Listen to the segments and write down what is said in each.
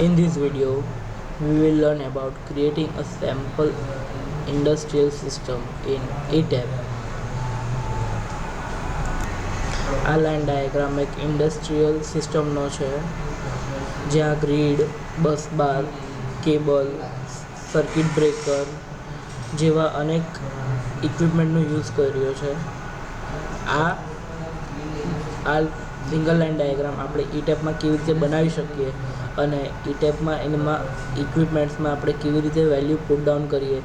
In this video, we will learn about creating a sample industrial system in ETAP. આ line diagram એક industrial સિસ્ટમનો છે જ્યાં grid, બસ બાર, cable, circuit breaker જેવા અનેક ઇક્વિપમેન્ટનો યુઝ કર્યો છે. આ સિંગલ લાઇન ડાયાગ્રામ આપણે ETAPમાં કેવી રીતે બનાવી શકીએ અને ETAPમાં એમાં ઇક્વિપમેન્ટ્સમાં આપણે કેવી રીતે વેલ્યુ પુટ ડાઉન કરીએ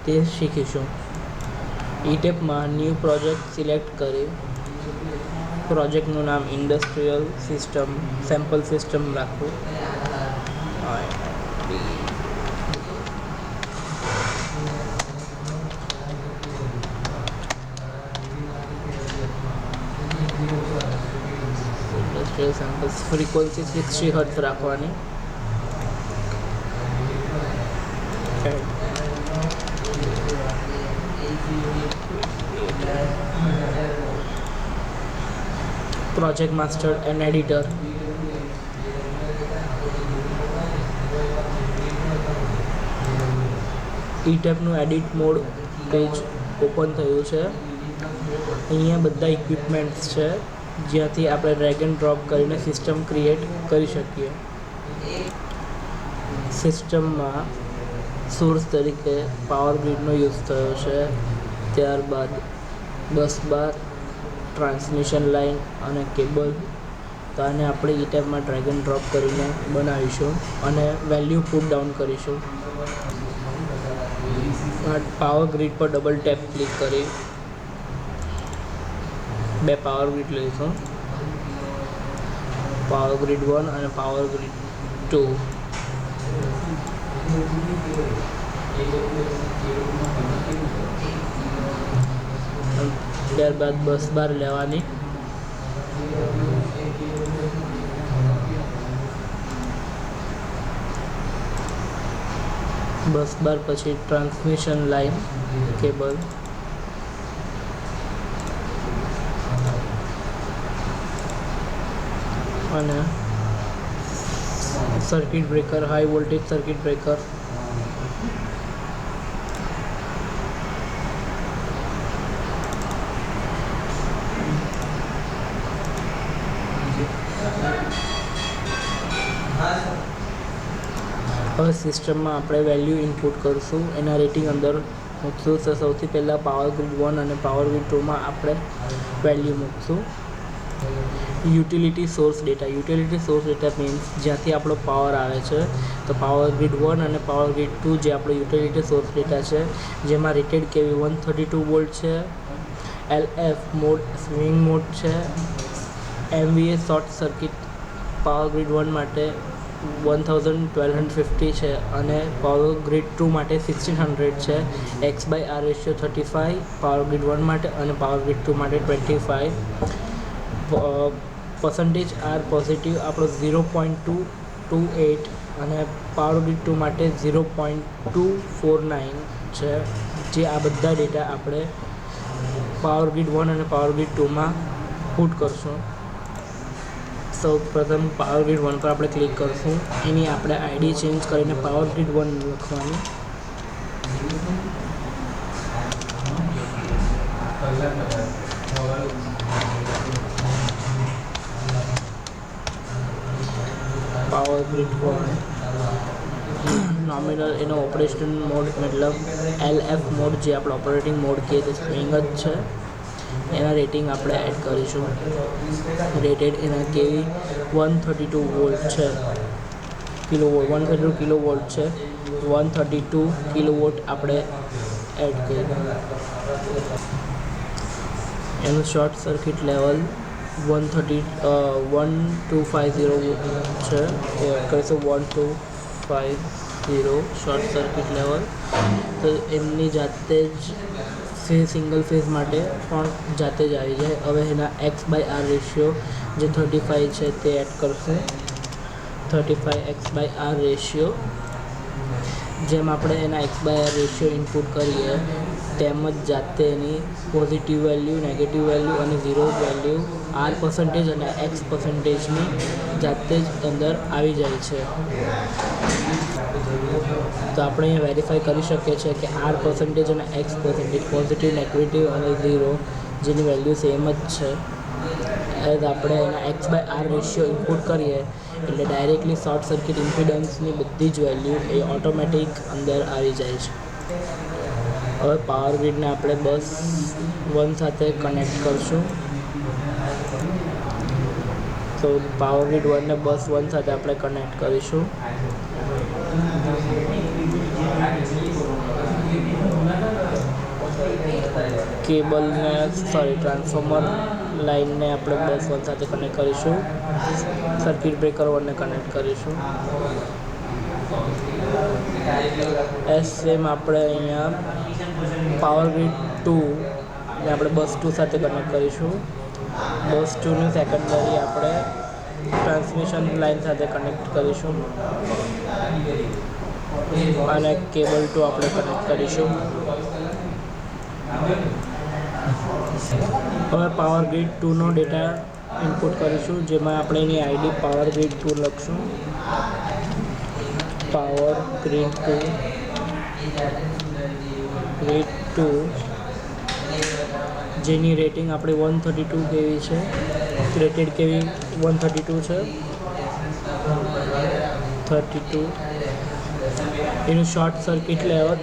તે શીખીશું. ETAPમાં ન્યૂ પ્રોજેક્ટ સિલેક્ટ કરી પ્રોજેક્ટનું નામ ઇન્ડસ્ટ્રીયલ સિસ્ટમ સેમ્પલ સિસ્ટમ રાખવું. ઇન્ડસ્ટ્રીયલ સેમ્પલ્સ ફ્રીક્વન્સી 60 હર્ટ્ઝ રાખવાની. Project master and editor. ETAPનું એડિટ મોડ પેજ ઓપન થયું છે. અહીંયા બધા ઇક્વિપમેન્ટ્સ છે જ્યાંથી આપણે ડ્રેગ એન્ડ ડ્રોપ કરીને સિસ્ટમ ક્રિએટ કરી શકીએ. સિસ્ટમમાં સોર્સ તરીકે પાવર ગ્રીડનો યુઝ થયો છે, ત્યારબાદ બસ બાર, ટ્રાન્સમિશન લાઇન અને કેબલ. તો આને આપણે ETAPમાં ડ્રેગ એન્ડ ડ્રોપ કરીને બનાવીશું અને વેલ્યુ પુટ ડાઉન કરીશું. પાવર ગ્રીડ પર ડબલ ટેપ ક્લિક કરી બે પાવર ગ્રીડ લઈશું, પાવર ગ્રીડ 1 અને પાવર ગ્રીડ 2. ત્યારબાદ બસ બાર લેવાની. બસ બાર પછી ટ્રાન્સમિશન લાઇન, કેબલ, અને circuit breaker, high voltage circuit breaker. હવે સિસ્ટમમાં આપણે વેલ્યુ ઇનપુટ કરીશું, એના રેટિંગ અંદર મૂકશું. તો સૌથી પહેલાં પાવર ગ્રીડ 1 અને પાવર ગ્રીડ 2માં આપણે વેલ્યુ મૂકશું. Utility source data. Utility source data means જ્યાંથી આપણો પાવર આવે છે. તો પાવર ગ્રીડ 1 અને પાવર ગ્રીડ 2 જે આપણો યુટિલિટી સોર્સ ડેટા છે, જેમાં રેટેડ કેવી 132 વોલ્ટ છે, LF મોડ સ્વિંગ મોડ છે, MVA short circuit power grid 1 માટે 1250 છે અને પાવર ગ્રીડ 2 માટે 1600 છે. X/R રેશિયો 35 પાવર ગ્રીડ 1 માટે અને પાવર ગ્રીડ 2 માટે 25. પર્સન્ટેજ R પોઝિટિવ આપણો 0.228 અને પાવર ગ્રીડ 2 માટે 0.249 છે. જે આ બધા ડેટા આપણે પાવર ગ્રીડ 1 અને પાવર ગ્રીડ 2માં પુટ કરશું. સૌ પ્રથમ પાવર ગ્રીડ 1 પર આપણે ક્લિક કરશું. એની આપણે ID ચેન્જ કરીને પાવર ગ્રીડ 1 લખવાની. પાવર ગ્રીડ 1 નોમિનલ એનો ઓપરેશન મોડ મતલબ LF મોડ જે આપણે ઓપરેટિંગ મોડ કહીએ તે સ્વિંગ જ છે. એના રેટિંગ આપણે એડ કરીશું. રેટેડ એના કેવી 132 વોલ્ટ છે, કિલોવોલ્ટ 132 કિલોવોલ્ટ છે. 132 કિલોવોટ આપણે એડ કરીએ. એનું શોર્ટ સર્કિટ લેવલ 1250 છે. એ એડ કરીશું 1250 શોર્ટ સર્કિટ લેવલ. તો એમની જાતે જ સિંગલ ફેઝ માટે પણ જાતે જ આવી જાય. હવે એના X/R રેશિયો જે 35 છે તે એડ કરશું. 35 X/R રેશિયો. જેમ આપણે એના X/R રેશિયો ઇનપુટ કરીએ તેમજ જાતે એની પોઝિટિવ વેલ્યુ, નેગેટિવ વેલ્યુ અને ઝીરો વેલ્યુ R% અને X%ની જાતે જ અંદર આવી જાય છે. તો આપણે અહીંયા વેરીફાઈ કરી શકીએ છીએ કે R% અને X%, પોઝિટિવ, નેગેટિવ અને ઝીરો જેની વેલ્યુ સેમ જ છે. એઝ આપણે એના X/R રેશિયો ઇનપુટ કરીએ એટલે ડાયરેક્ટલી શોર્ટ સર્કિટ ઇમ્પિડન્સની બધી જ વેલ્યુ એ ઓટોમેટિક અંદર આવી જાય છે. હવે પાવર ગ્રીડને આપણે બસ 1 સાથે કનેક્ટ કરશું. તો પાવર ગ્રીડ 1 ને બસ 1 સાથે આપણે કનેક્ટ કરીશું. ટ્રાન્સફોર્મર લાઇનને આપણે બસ 1 સાથે કનેક્ટ કરીશું. સર્કિટ બ્રેકર 1 ને કનેક્ટ કરીશું. સેમ આપણે અહીંયા પાવર ગ્રીડ 2 ને આપણે બસ 2 સાથે કનેક્ટ કરીશું. બસ 2નું સેકન્ડરી આપણે ટ્રાન્સમિશન લાઇન સાથે કનેક્ટ કરીશું અને કેબલ 2 આપણે કનેક્ટ કરીશું. હવે પાવર ગ્રીડ 2નો ડેટા ઇનપુટ કરીશું, જેમાં આપણે એની આઈડી પાવર ગ્રીડ 2 લખશું. પાવર ગ્રીડ 2 જેની રેટિંગ આપણી 132 kV છે. રેટેડ kV 132 છે. 32 એનું શોર્ટ સર્કિટ લેવલ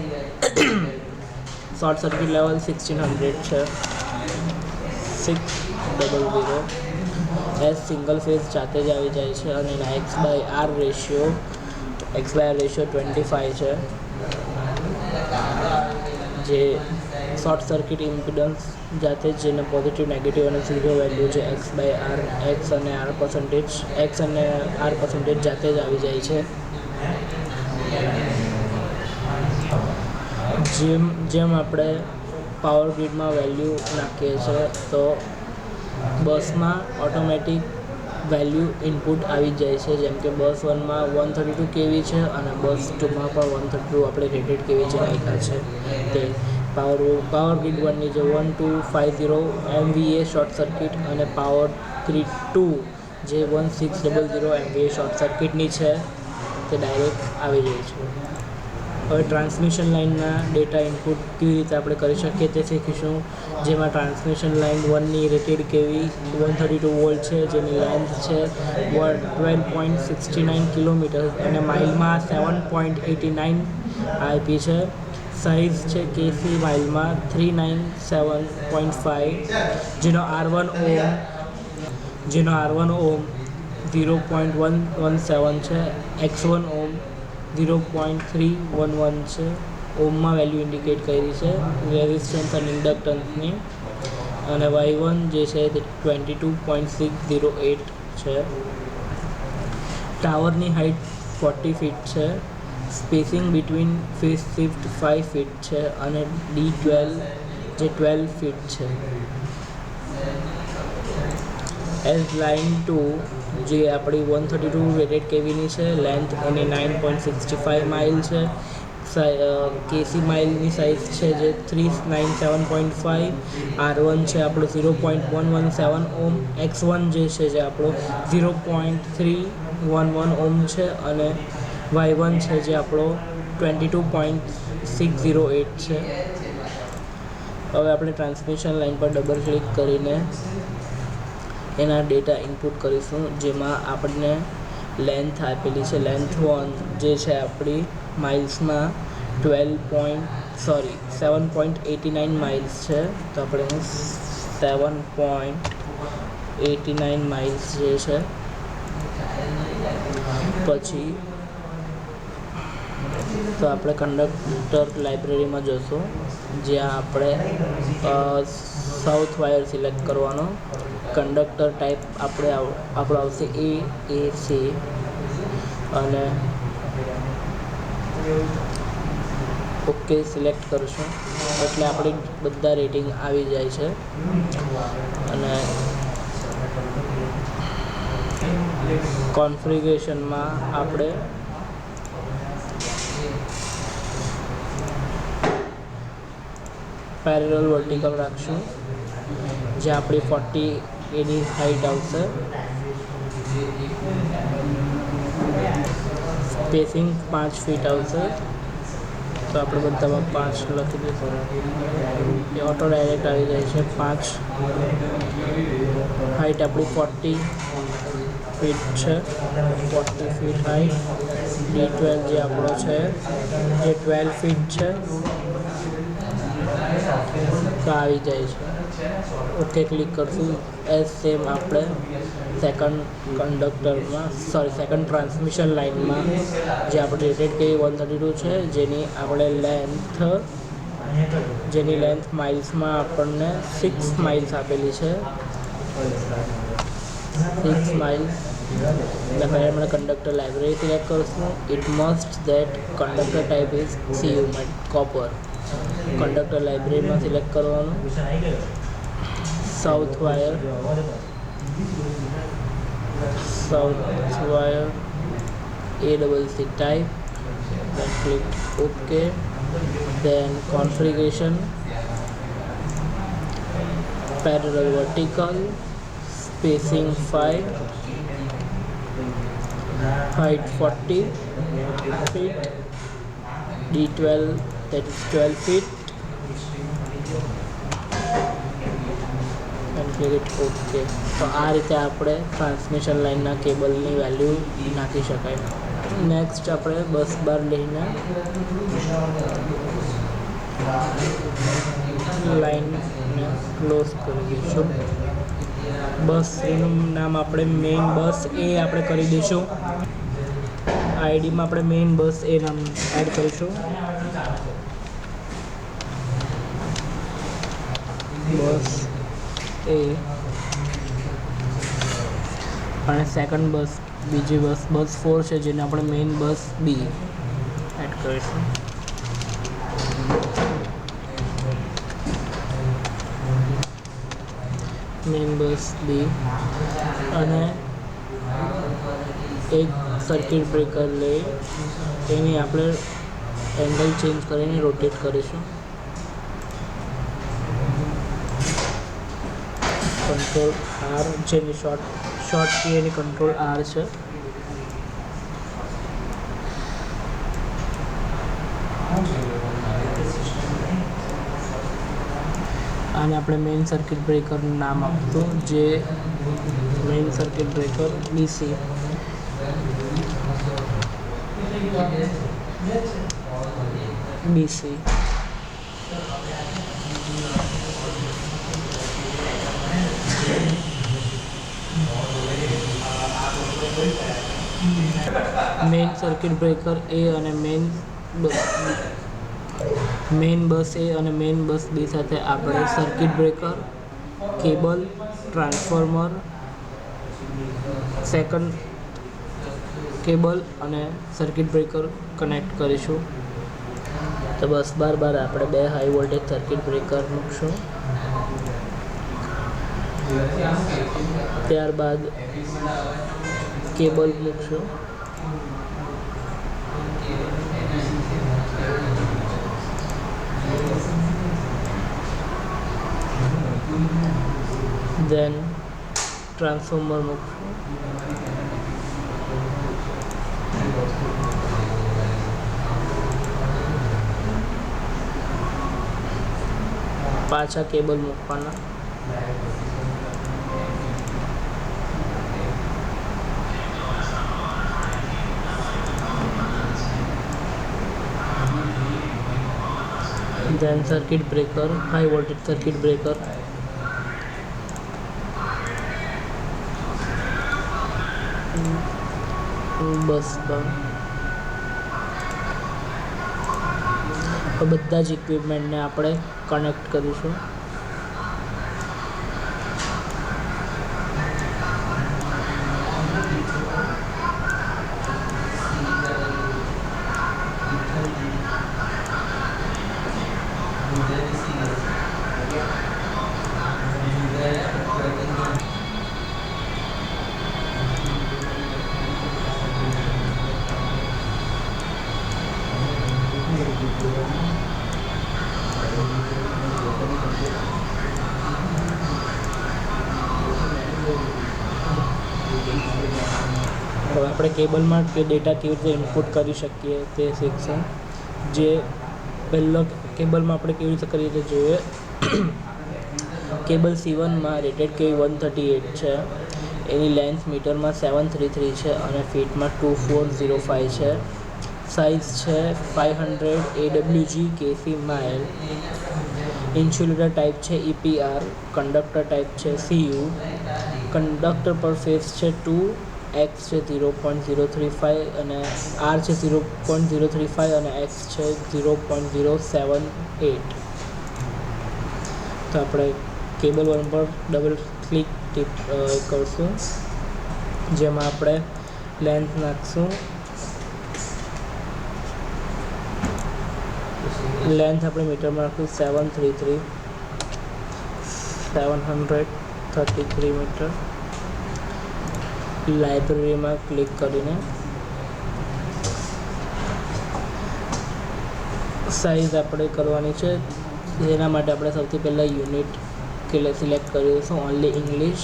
1600 છે. 600 એસ સિંગલ ફેઝ જાતે જ આવી જાય છે અને એના X/R રેશિયો 25 છે. જે શોર્ટ સર્કિટ ઇમ્પિડન્સ જાતે જ જેને પોઝિટિવ, નેગેટિવ અને ઝીરો વેલ્યુ છે X/R, X અને R% જાતે જ આવી જાય છે. જેમ આપણે પાવર ગ્રીડમાં વેલ્યુ નાખીએ છીએ તો બસમાં ઓટોમેટિક વેલ્યુ ઇનપુટ આવી જાય છે. જેમ કે બસ 1માં 132 kV છે અને બસ 2માં પણ 132 આપણે રેટેડ kV જે નાખ્યા છે તે પાવર ગ્રીડ 1ની જે 1250 MVA શોર્ટ સર્કિટ અને પાવર ગ્રીડ 2 જે 1600 MVA શોર્ટ સર્કિટની છે તે ડાયરેક્ટ આવી જાય છે. હવે ટ્રાન્સમિશન લાઇનના ડેટા ઇનપુટ કેવી રીતે આપણે કરી શકીએ તે શીખીશું. જેમાં ટ્રાન્સમિશન લાઇન 1ની રેટેડ kV 132 વોલ્ટ છે, જેની લેન્થ છે 12.69 કિલોમીટર અને માઇલમાં 7.89 IP છે. સાઇઝ છે KC માઇલમાં 397.5, જેનો R1 ઓહ્મ 0.117 છે. X1 ઓહ્મ 0.311 છે. ઓહ્મમાં વેલ્યુ ઇન્ડિકેટ કરી છે રેઝિસ્ટન્સ અને ઇન્ડક્ટન્સની. અને Y1 જે છે તે 22.608 છે. ટાવરની હાઇટ 40 ફીટ છે. Spacing between phase shift 5 feet છે અને D12 જે 12 ફીટ છે. એઝ લાઇન 2 જે આપણી 132 રેટેડ kVની છે, લેન્થ એની 9.65 માઇલ છે. KC માઇલની સાઇઝ છે જે 397.5. R1 છે આપણો 0.117 ઓહ્મ. X1 જે છે જે આપણો 0.311 ઓહ્મ છે અને Y1 છે જે આપણો 22.608 છે. હવે આપણે ટ્રાન્સમિશન લાઇન પર ડબલ ક્લિક કરીને એના ડેટા ઇનપુટ કરીશું, જેમાં આપણને લેન્થ આપેલી છે. લેન્થ 1 જે છે આપણી માઇલ્સમાં 7.89 માઇલ્સ છે. તો આપણે 7.89 માઇલ્સ જે છે. પછી તો આપણે કંડક્ટર લાઇબ્રેરીમાં જશું, જ્યાં આપણે સાઉથ વાયર સિલેક્ટ કરવાનો. કંડક્ટર ટાઈપ આપણો આવશે AAC અને ઓકે સિલેક્ટ કરશું એટલે આપણી બધા રેટિંગ આવી જાય છે. અને કોન્ફિગરેશનમાં આપણે પેરેલલ વર્ટિકલ રાખશું, જે આપણી 40 એની હાઈટ આવશે. સ્પેસિંગ 5 ફીટ આવશે, તો આપણે બધામાં 5 લખી દઈશું. એ ઓટો ડાયરેક્ટ આવી જાય છે. 5 હાઈટ આપણી 40 ફીટ છે, 40 ફીટ હાઈટ. D12 જે આપણો છે એ 12 ફીટ છે, તો આવી જાય છે. ઓકે ક્લિક કરશું. એઝ સેમ આપણે સેકન્ડ ટ્રાન્સમિશન લાઇનમાં જે આપણે રેટેડ કે 132 છે, જેની લેન્થ માઇલ્સમાં આપણને 6 માઇલ્સ આપેલી છે. 6 માઇલ્સ. એટલે પહેલાં આપણે કંડક્ટર લાઇબ્રેરી સિલેક્ટ કરીશું. It must that conductor type is CU copper. Conductor લાઇબ્રેરીમાં સિલેક્ટ કરવાનું. South wire ACC type, then click OK. Then configuration, parallel vertical, spacing 5, height 40 feet, D12 that is 12 feet, and click it OK. તો આ રીતે આપણે transmission લાઇનના કેબલની value નાખી શકાય. નેક્સ્ટ આપણે બસ બાર લઈને લાઇનને ક્લોઝ કરી દઈશું. બસનું નામ આપણે મેઇન બસ એ આપણે કરી દઈશું. આઈડીમાં આપણે મેઇન બસ એ નામ એડ કરીશું. બસ એ અને સેકન્ડ બસ બીજી બસ 4 છે, જેને આપણે મેઇન બસ B એડ કરીશું. મેઇન બસ B અને એક સર્કિટ બ્રેકર લઈ એની આપણે એંગલ ચેન્જ કરીને રોટેટ કરીશું. કંટ્રોલ R, જેની શોર્ટ કી એની કંટ્રોલ R છે. આને આપણે મેઇન સર્કિટ બ્રેકરનું નામ આપતું, જે main circuit breaker BC. Main circuit breaker A અને મેઇન બસ A અને મેઇન બસ B સાથે આપણે circuit breaker, cable, transformer, second cable અને સર્કિટ બ્રેકર કનેક્ટ કરીશું. તો બસ બાર આપણે 2 હાઈ વોલ્ટેજ સર્કિટ બ્રેકર મૂકશું. ત્યારબાદ કેબલ મૂકશું. then ટ્રાન્સફોર્મર મૂકશું. પાછા કેબલ મૂકવાના. then circuit breaker, high voltage circuit breaker. બસ બધા જ ઇક્વિપમેન્ટને આપણે કનેક્ટ કરીશું. હવે આપણે કેબલમાં ડેટા કેવી રીતે ઇનપુટ કરી શકીએ તે શીખશું. જે પહેલો કેબલમાં આપણે કેવી રીતે કરીએ તે જોઈએ. કેબલ C1માં રેટેડ કેવી 138 છે, એની લેન્થ મીટરમાં 733 છે અને ફીટમાં 2405 છે. સાઇઝ છે 500 AWG kc mile. Insulator type છે EPR. કંડક્ટર ટાઈપ છે CU. કંડક્ટર પર ફેસ છે 2, X છે 0.035 અને R છે 0.035 અને X છે 0.078. તો આપણે કેબલ 1 પર ડબલ ક્લિક કરશું, જેમાં આપણે લેન્થ નાખશું. લેન્થ આપણે મીટરમાં નાખશું 733 મીટર. લાઇબ્રેરીમાં ક્લિક કરીને સાઇઝ આપણે કરવાની છે. જેના માટે આપણે સૌથી પહેલાં યુનિટ સિલેક્ટ કરીશું. ઓનલી ઇંગ્લિશ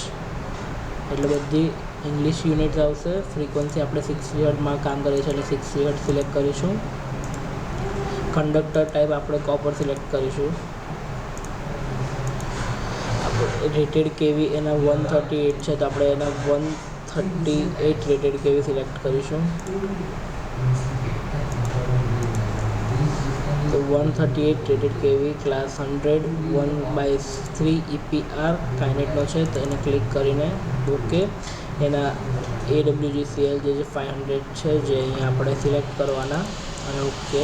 એટલે બધી ઇંગ્લિશ યુનિટ્સ આવશે. ફ્રીક્વન્સી આપણે 60 હર્ટ્ઝમાં કામ કરીએ છીએ એટલે 60 હર્ટ્ઝ સિલેક્ટ કરીશું. કંડક્ટર ટાઈપ આપણે કોપર સિલેક્ટ કરીશું. રેટેડ કેવી એના 138 છે તો આપણે એના 138 રેટેડ કેવી સિલેક્ટ કરીશું. તો 138 રેટેડ કેવી ક્લાસ 100 1/3 EPR કાઇનેટનો છે તો એને ક્લિક કરીને ઓકે. એના AWGCL જે 500 છે જે અહીંયા આપણે સિલેક્ટ કરવાના અને ઓકે.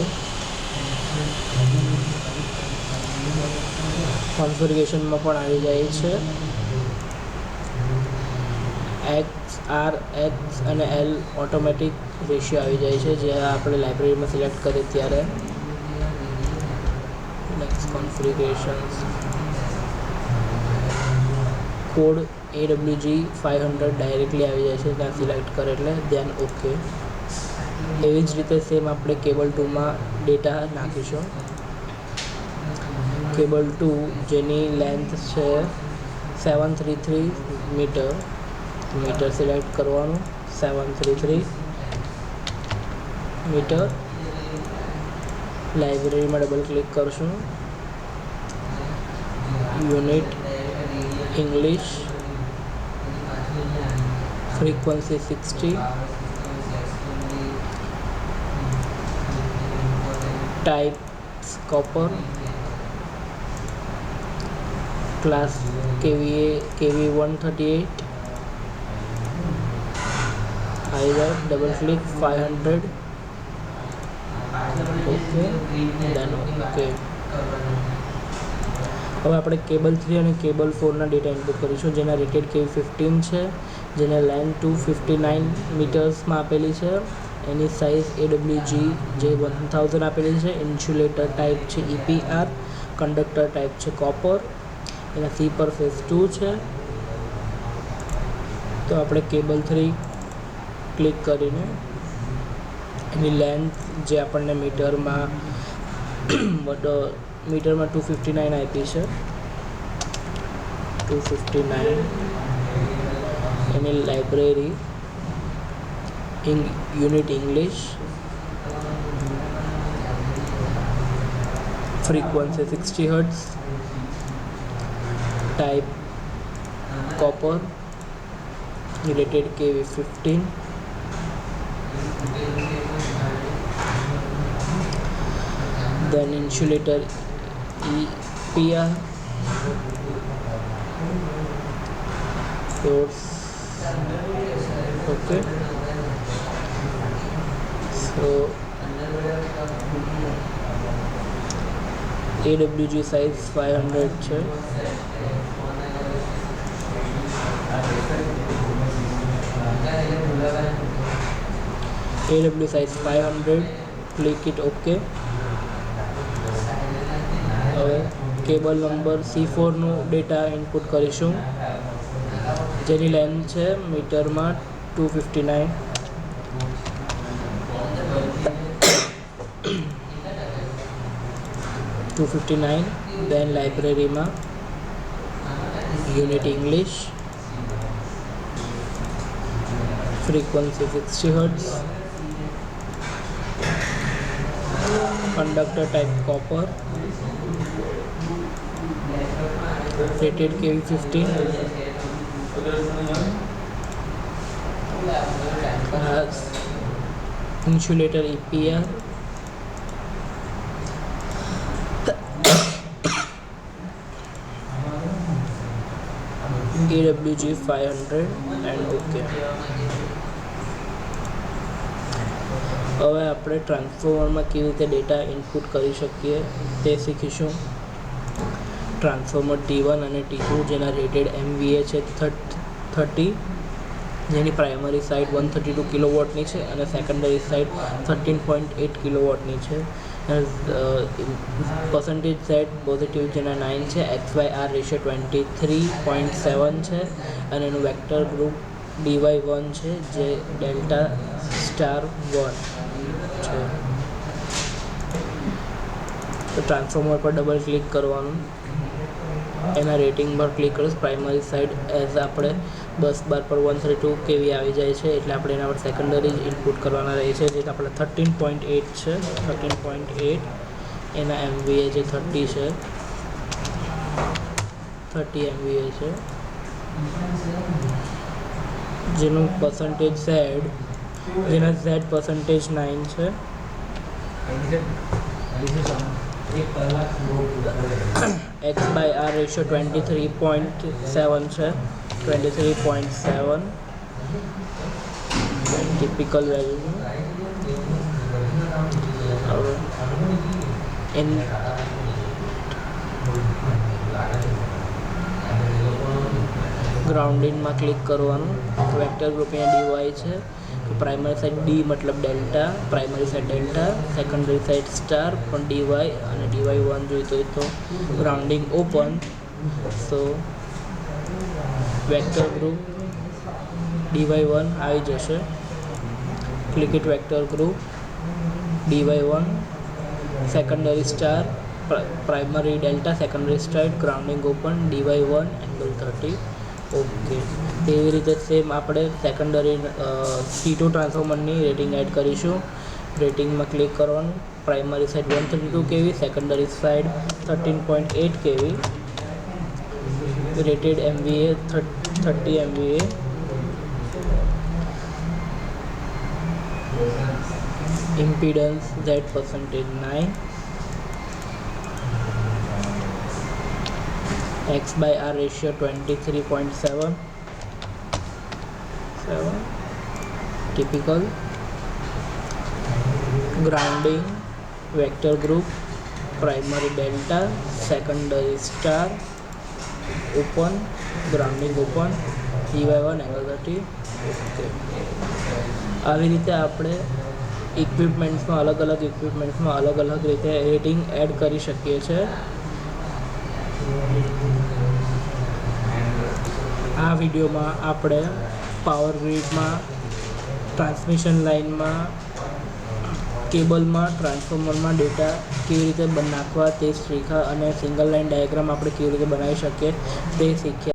કોન્ફિગરેશનમાં પણ આવી જાય છે. X, R, X અને L ઓટોમેટિક રેશિયો આવી જાય છે જે આપણે લાઇબ્રેરીમાં સિલેક્ટ કરીએ ત્યારે. નેક્સ્ટ કોન્ફિગરેશન્સ, કોડ AWG 500 ડાયરેક્ટલી આવી જાય છે ત્યાં સિલેક્ટ કરે એટલે ધ્યાન ઓકે. એવી જ રીતે સેમ આપણે કેબલ 2માં ડેટા નાખીશું. કેબલ 2 જેની લેન્થ છે 733 મીટર. મીટર સિલેક્ટ કરવાનું 733 મીટર. લાઇબ્રેરીમાં ડબલ ક્લિક કરશું. Unit English. Frequency 60. Types copper. Class kV 138. આવી જાય double click 500 okay then okay. હવે આપણે કેબલ 3 અને કેબલ 4ના ડેટા ઇનપુટ કરીશું. જેના રેટેડ કેવી 15 છે, જેને લેન્થ 259 મીટર્સમાં આપેલી છે. એની સાઇઝ AWG જે 1000 આપેલી છે. ઇન્સ્યુલેટર ટાઈપ છે EPR. કંડક્ટર ટાઈપ છે કોપર. એના C પર ફેસ 2 છે. તો આપણે કેબલ 3 ક્લિક કરીને એની લેન્થ જે આપણને મીટરમાં 259 આપી છે 259. એની library unit English. Frequency 60 hertz. Type copper. Rated kV 15. then insulator EPR. source okay. So AWG size 500 છે. AW size 500. click it OK. હવે કેબલ નંબર C4 નું ડેટા ઇનપુટ કરીશું. જેની લેન્થ છે મીટરમાં 259. 259. દેન લાઇબ્રેરીમાં unit English, frequency 60 hertz, conductor type copper, rated kV 15, insulator EPR, AWG 500 and OK. હવે આપણે ટ્રાન્સફોર્મરમાં કેવી રીતે ડેટા ઇનપુટ કરી શકીએ તે શીખીશું. ટ્રાન્સફોર્મર T1 અને T2 જેના રેટેડ MVA છે 30, જેની પ્રાઇમરી સાઇડ 132 કિલોવોટની છે અને સેકન્ડરી સાઇડ 13.8 કિલોવોટની છે. પર્સન્ટેજ સેટ પોઝિટિવ જેના 9 છે, XYR રેશિયો 23.7 છે અને એનું વેક્ટર ગ્રુપ DY1 છે જે ડેલ્ટા સ્ટાર 1 છે. તો ટ્રાન્સફોર્મર પર ડબલ ક્લિક કરવાનું, એના રેટિંગ પર ક્લિક કરીશ. પ્રાઇમરી સાઇડ એઝ આપણે 10 બાર પર 132 kV આવી જાય છે એટલે આપણે એના પર સેકન્ડરી જ ઇનપુટ કરવાના રહે છે, જે આપણે 13.8 છે. 13.8 એના MVA જે 30 છે, 30 MVA છે, જેનું પર્સન્ટેજ Z, જેના Z પર્સન્ટેજ 9 છે. XYR રેશિયો 23.7 છે, 23.7 ટિપિકલ વેલ્યુ. હવે ગ્રાઉન્ડિંગમાં ક્લિક કરવાનું. વેક્ટર ગ્રુપ અહીંયા DY છે. પ્રાઇમરી સાઇડ D મતલબ delta, primary side delta, secondary side star પણ DY અને DY1 જોઈતો હોય તો ગ્રાઉન્ડિંગ ઓપન. સો વેક્ટર ગ્રુપ DY1 આવી જશે. Click it vector group DY1, secondary star, primary delta, secondary star, grounding open, DY1 angle 30. Okay. એવી રીતે સેમ આપણે સેકન્ડરી T2 ટ્રાન્સફોર્મરની રેટિંગ એડ કરીશું. રેટિંગમાં ક્લિક કરવાનું. Primary side 132 kV, secondary side 13.8 kV, rated MVA 30 MVA, impedance Z percentage 9, XYR ratio 23.7, typical. Grounding vector group primary delta, secondary star open, grounding open, DY1 angle 30. Okay. આવી રીતે આપણે ઇક્વિપમેન્ટ્સમાં અલગ અલગ રીતે rating add કરી શકીએ છીએ. આ વિડીયોમાં આપણે પાવર ગ્રીડમાં, ટ્રાન્સમિશન લાઇનમાં, કેબલમાં, ટ્રાન્સફોર્મરમાં ડેટા કેવી રીતે નાખવા તે શીખ્યા અને સિંગલ લાઇન ડાયાગ્રામ આપણે કેવી રીતે બનાવી શકીએ તે શીખ્યા.